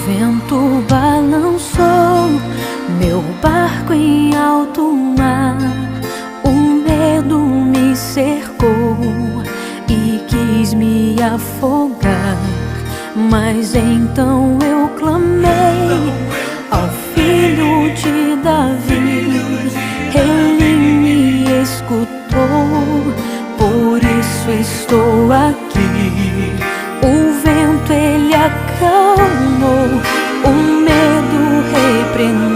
vento balançou meu barco em alto mar. O medo me cercou e quis me afogar. Mas então eu clamei ao Filho de Davi. Ele me escutou, por isso estou aqui. O vento ele acalmou, o medo repreendeu.